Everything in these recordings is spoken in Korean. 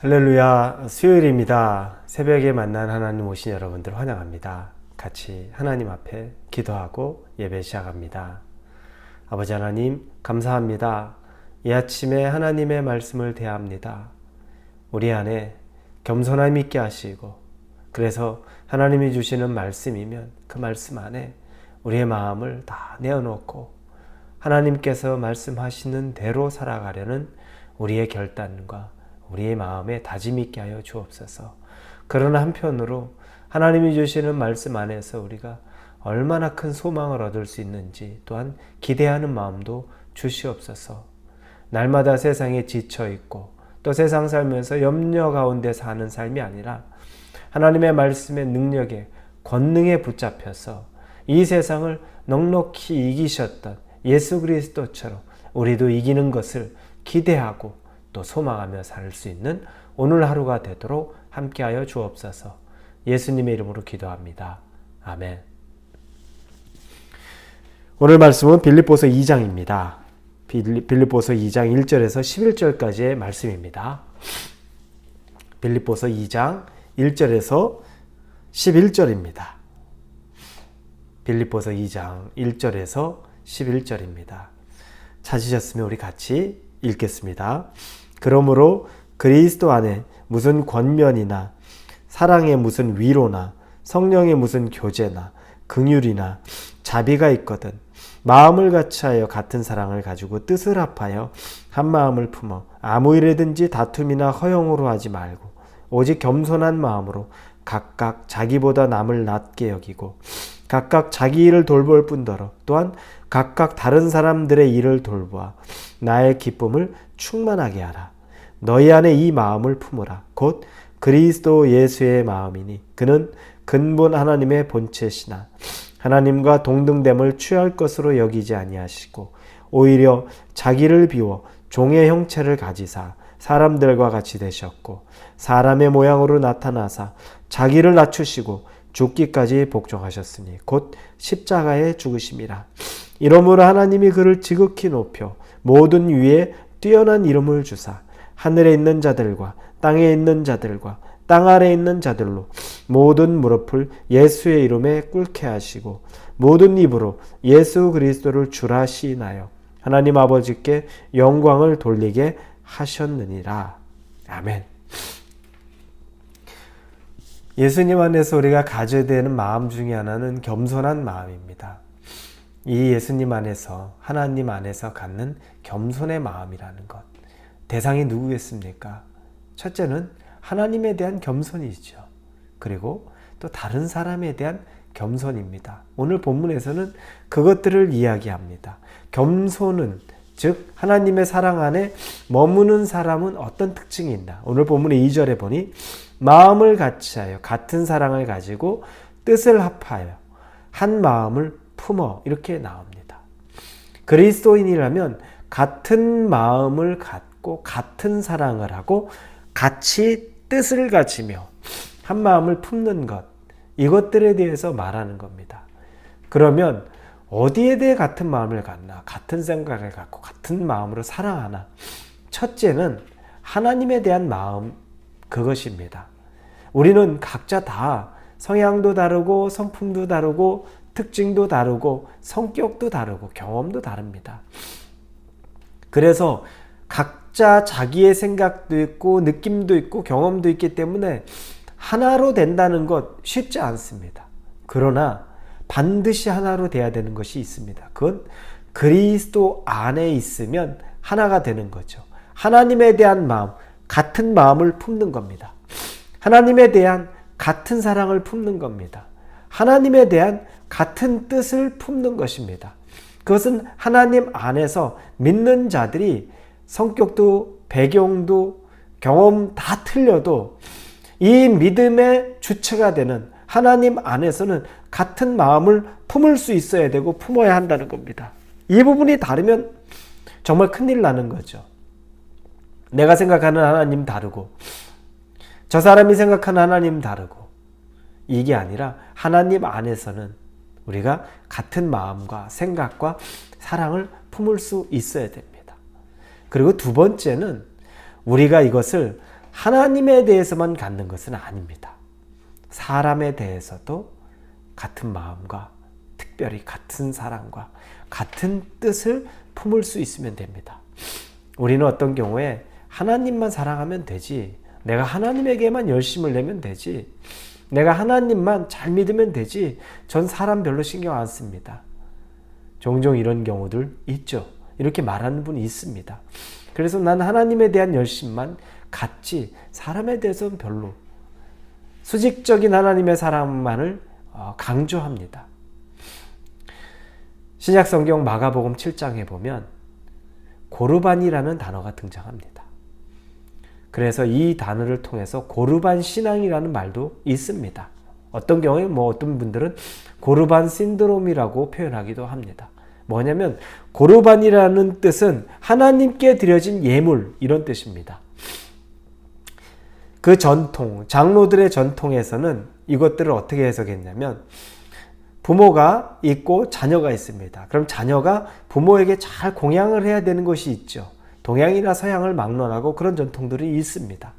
할렐루야, 수요일입니다. 새벽에 만난 하나님 오신 여러분들 환영합니다. 같이 하나님 앞에 기도하고 예배 시작합니다. 아버지 하나님 감사합니다. 이 아침에 하나님의 말씀을 대합니다. 우리 안에 겸손함 있게 하시고, 그래서 하나님이 주시는 말씀이면 그 말씀 안에 우리의 마음을 다 내어놓고 하나님께서 말씀하시는 대로 살아가려는 우리의 결단과 우리의 마음에 다짐 있게 하여 주옵소서. 그러나 한편으로 하나님이 주시는 말씀 안에서 우리가 얼마나 큰 소망을 얻을 수 있는지 또한 기대하는 마음도 주시옵소서. 날마다 세상에 지쳐 있고 또 세상 살면서 염려 가운데 사는 삶이 아니라 하나님의 말씀의 능력에 권능에 붙잡혀서 이 세상을 넉넉히 이기셨던 예수 그리스도처럼 우리도 이기는 것을 기대하고 또 소망하며 살 수 있는 오늘 하루가 되도록 함께하여 주옵소서. 예수님의 이름으로 기도합니다. 아멘. 오늘 말씀은 빌립보서 2장입니다. 빌립보서 2장 1절에서 11절까지의 말씀입니다. 빌립보서 2장 1절에서 11절입니다. 빌립보서 2장 1절에서 11절입니다. 찾으셨으면 우리 같이 읽겠습니다. 그러므로 그리스도 안에 무슨 권면이나 사랑의 무슨 위로나 성령의 무슨 교제나 긍휼이나 자비가 있거든 마음을 같이하여 같은 사랑을 가지고 뜻을 합하여 한 마음을 품어 아무 일에든지 다툼이나 허용으로 하지 말고 오직 겸손한 마음으로 각각 자기보다 남을 낮게 여기고 각각 자기 일을 돌볼 뿐더러 또한 각각 다른 사람들의 일을 돌보아 나의 기쁨을 충만하게 하라. 너희 안에 이 마음을 품으라. 곧 그리스도 예수의 마음이니 그는 근본 하나님의 본체시나 하나님과 동등됨을 취할 것으로 여기지 아니하시고 오히려 자기를 비워 종의 형체를 가지사 사람들과 같이 되셨고 사람의 모양으로 나타나사 자기를 낮추시고 죽기까지 복종하셨으니 곧 십자가에 죽으심이라. 이러므로 하나님이 그를 지극히 높여 모든 위에 뛰어난 이름을 주사 하늘에 있는 자들과 땅에 있는 자들과 땅 아래에 있는 자들로 모든 무릎을 예수의 이름에 꿇게 하시고 모든 입으로 예수 그리스도를 주라 시인하여 하나님 아버지께 영광을 돌리게 하셨느니라. 아멘. 예수님 안에서 우리가 가져야 되는 마음 중에 하나는 겸손한 마음입니다. 이 예수님 안에서 하나님 안에서 갖는 겸손의 마음이라는 것. 대상이 누구겠습니까? 첫째는 하나님에 대한 겸손이죠. 그리고 또 다른 사람에 대한 겸손입니다. 오늘 본문에서는 그것들을 이야기합니다. 겸손은 즉 하나님의 사랑 안에 머무는 사람은 어떤 특징이 있나? 오늘 본문의 2절에 보니 마음을 같이하여 같은 사랑을 가지고 뜻을 합하여 한 마음을 품어 이렇게 나옵니다. 그리스도인이라면 같은 마음을 갖고 같은 사랑을 하고 같이 뜻을 가지며 한 마음을 품는 것, 이것들에 대해서 말하는 겁니다. 그러면 어디에 대해 같은 마음을 갖나? 같은 생각을 갖고 같은 마음으로 사랑하나? 첫째는 하나님에 대한 마음, 그것입니다. 우리는 각자 다 성향도 다르고 성품도 다르고 특징도 다르고 성격도 다르고 경험도 다릅니다. 그래서 각자 자기의 생각도 있고 느낌도 있고 경험도 있기 때문에 하나로 된다는 것 쉽지 않습니다. 그러나 반드시 하나로 돼야 되는 것이 있습니다. 그건 그리스도 안에 있으면 하나가 되는 거죠. 하나님에 대한 마음, 같은 마음을 품는 겁니다. 하나님에 대한 같은 사랑을 품는 겁니다. 하나님에 대한 같은 뜻을 품는 것입니다. 그것은 하나님 안에서 믿는 자들이 성격도 배경도 경험 다 틀려도 이 믿음의 주체가 되는 하나님 안에서는 같은 마음을 품을 수 있어야 되고 품어야 한다는 겁니다. 이 부분이 다르면 정말 큰일 나는 거죠. 내가 생각하는 하나님 다르고 저 사람이 생각하는 하나님 다르고 이게 아니라 하나님 안에서는 우리가 같은 마음과 생각과 사랑을 품을 수 있어야 됩니다. 그리고 두 번째는 우리가 이것을 하나님에 대해서만 갖는 것은 아닙니다. 사람에 대해서도 같은 마음과 특별히 같은 사랑과 같은 뜻을 품을 수 있으면 됩니다. 우리는 어떤 경우에 하나님만 사랑하면 되지, 내가 하나님에게만 열심을 내면 되지, 내가 하나님만 잘 믿으면 되지, 전 사람 별로 신경 안 씁니다. 종종 이런 경우들 있죠. 이렇게 말하는 분이 있습니다. 그래서 난 하나님에 대한 열심만 갖지 사람에 대해서는 별로, 수직적인 하나님의 사랑만을 강조합니다. 신약성경 마가복음 7장에 보면 고르반이라는 단어가 등장합니다. 그래서 이 단어를 통해서 고르반 신앙이라는 말도 있습니다. 어떤 경우에 어떤 분들은 고르반 신드롬이라고 표현하기도 합니다. 뭐냐면 고르반이라는 뜻은 하나님께 드려진 예물, 이런 뜻입니다. 그 전통, 장로들의 전통에서는 이것들을 어떻게 해석했냐면, 부모가 있고 자녀가 있습니다. 그럼 자녀가 부모에게 잘 공양을 해야 되는 것이 있죠. 동양이나 서양을 막론하고 그런 전통들이 있습니다.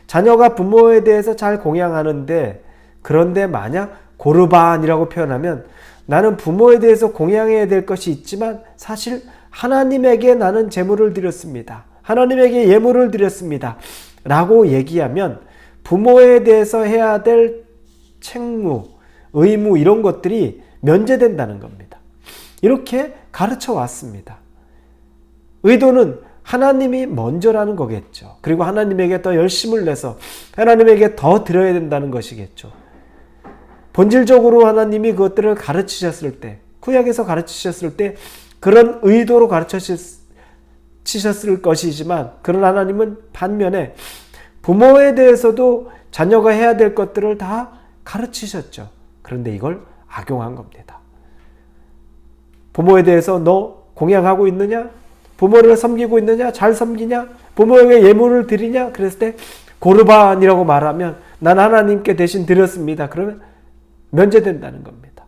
자녀가 부모에 대해서 잘 공양하는데, 그런데 만약 고르반이라고 표현하면 나는 부모에 대해서 공양해야 될 것이 있지만 사실 하나님에게 나는 제물을 드렸습니다. 하나님에게 예물을 드렸습니다. 라고 얘기하면 부모에 대해서 해야 될 책무, 의무, 이런 것들이 면제된다는 겁니다. 이렇게 가르쳐 왔습니다. 의도는 하나님이 먼저라는 거겠죠. 그리고 하나님에게 더 열심을 내서 하나님에게 더 드려야 된다는 것이겠죠. 본질적으로 하나님이 그것들을 가르치셨을 때, 구약에서 가르치셨을 때 그런 의도로 가르치셨을 것이지만, 그런 하나님은 반면에 부모에 대해서도 자녀가 해야 될 것들을 다 가르치셨죠. 그런데 이걸 악용한 겁니다. 부모에 대해서 너 공양하고 있느냐? 부모를 섬기고 있느냐? 잘 섬기냐? 부모에게 예물을 드리냐? 그랬을 때 고르반이라고 말하면 난 하나님께 대신 드렸습니다. 그러면 면제된다는 겁니다.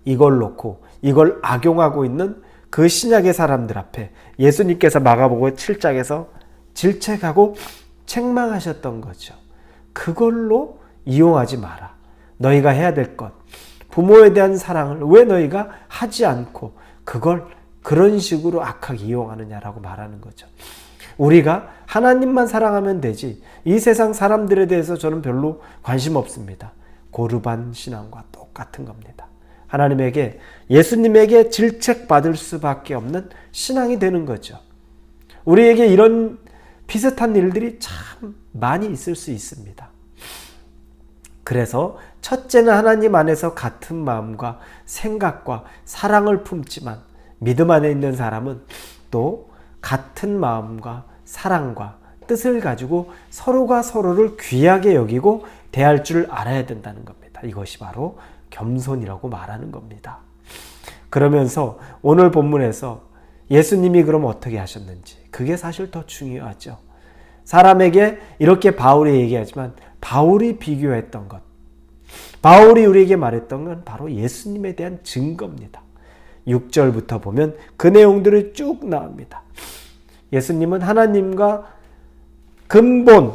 이걸 놓고 이걸 악용하고 있는 그 신약의 사람들 앞에 예수님께서 마가복음 7장에서 질책하고 책망하셨던 거죠. 그걸로 이용하지 마라. 너희가 해야 될 것, 부모에 대한 사랑을 왜 너희가 하지 않고 그걸 그런 식으로 악하게 이용하느냐라고 말하는 거죠. 우리가 하나님만 사랑하면 되지 이 세상 사람들에 대해서 저는 별로 관심 없습니다. 고르반 신앙과 똑같은 겁니다. 하나님에게, 예수님에게 질책받을 수밖에 없는 신앙이 되는 거죠. 우리에게 이런 비슷한 일들이 참 많이 있을 수 있습니다. 그래서 첫째는 하나님 안에서 같은 마음과 생각과 사랑을 품지만, 믿음 안에 있는 사람은 또 같은 마음과 사랑과 뜻을 가지고 서로가 서로를 귀하게 여기고 대할 줄 알아야 된다는 겁니다. 이것이 바로 겸손이라고 말하는 겁니다. 그러면서 오늘 본문에서 예수님이 그럼 어떻게 하셨는지, 그게 사실 더 중요하죠. 사람에게 이렇게 바울이 얘기하지만 바울이 비교했던 것, 바울이 우리에게 말했던 건 바로 예수님에 대한 증거입니다. 6절부터 보면 그 내용들이 쭉 나옵니다. 예수님은 하나님과 근본,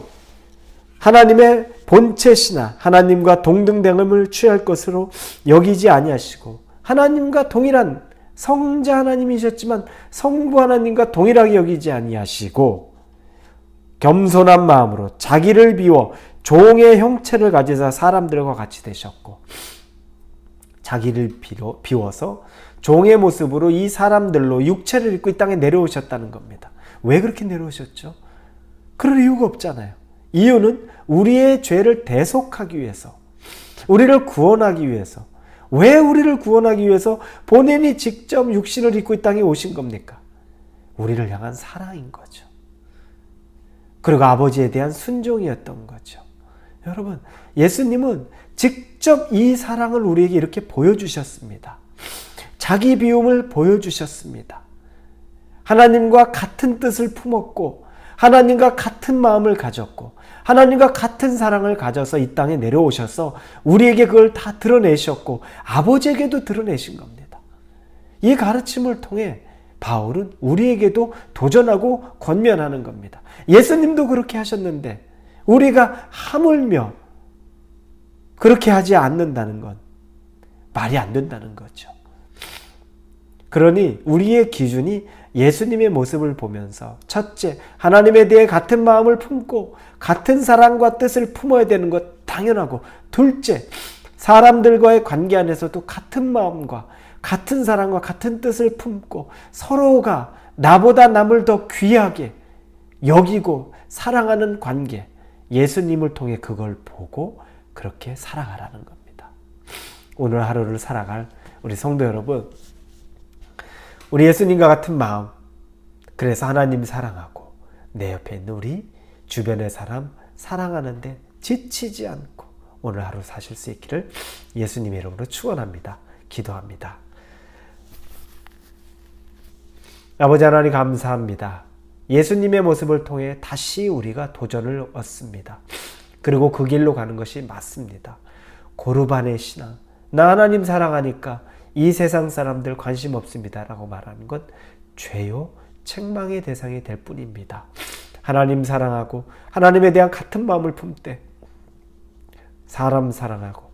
하나님의 본체시나 하나님과 동등됨을 취할 것으로 여기지 아니하시고, 하나님과 동일한 성자 하나님이셨지만 성부 하나님과 동일하게 여기지 아니하시고, 겸손한 마음으로 자기를 비워 종의 형체를 가지사 사람들과 같이 되셨고, 자기를 비워서 종의 모습으로 이 사람들로 육체를 입고 이 땅에 내려오셨다는 겁니다. 왜 그렇게 내려오셨죠? 그럴 이유가 없잖아요. 이유는 우리의 죄를 대속하기 위해서, 우리를 구원하기 위해서. 왜 우리를 구원하기 위해서 본인이 직접 육신을 입고 이 땅에 오신 겁니까? 우리를 향한 사랑인 거죠. 그리고 아버지에 대한 순종이었던 거죠. 여러분, 예수님은 직접 이 사랑을 우리에게 이렇게 보여주셨습니다. 자기 비움을 보여주셨습니다. 하나님과 같은 뜻을 품었고, 하나님과 같은 마음을 가졌고, 하나님과 같은 사랑을 가져서 이 땅에 내려오셔서 우리에게 그걸 다 드러내셨고 아버지에게도 드러내신 겁니다. 이 가르침을 통해 바울은 우리에게도 도전하고 권면하는 겁니다. 예수님도 그렇게 하셨는데 우리가 하물며 그렇게 하지 않는다는 건 말이 안 된다는 거죠. 그러니 우리의 기준이 예수님의 모습을 보면서 첫째, 하나님에 대해 같은 마음을 품고 같은 사랑과 뜻을 품어야 되는 것 당연하고, 둘째, 사람들과의 관계 안에서도 같은 마음과 같은 사랑과 같은 뜻을 품고 서로가 나보다 남을 더 귀하게 여기고 사랑하는 관계, 예수님을 통해 그걸 보고 그렇게 살아가라는 겁니다. 오늘 하루를 살아갈 우리 성도 여러분, 우리 예수님과 같은 마음, 그래서 하나님 사랑하고 내 옆에 있는 우리 주변의 사람 사랑하는데 지치지 않고 오늘 하루 사실 수 있기를 예수님의 이름으로 축원합니다. 기도합니다. 아버지 하나님 감사합니다. 예수님의 모습을 통해 다시 우리가 도전을 얻습니다. 그리고 그 길로 가는 것이 맞습니다. 고르반의 신앙, 나 하나님 사랑하니까 이 세상 사람들 관심 없습니다 라고 말하는 것 죄요 책망의 대상이 될 뿐입니다. 하나님 사랑하고 하나님에 대한 같은 마음을 품되 사람 사랑하고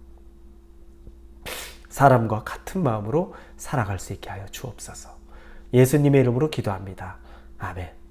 사람과 같은 마음으로 살아갈 수 있게 하여 주옵소서. 예수님의 이름으로 기도합니다. 아멘.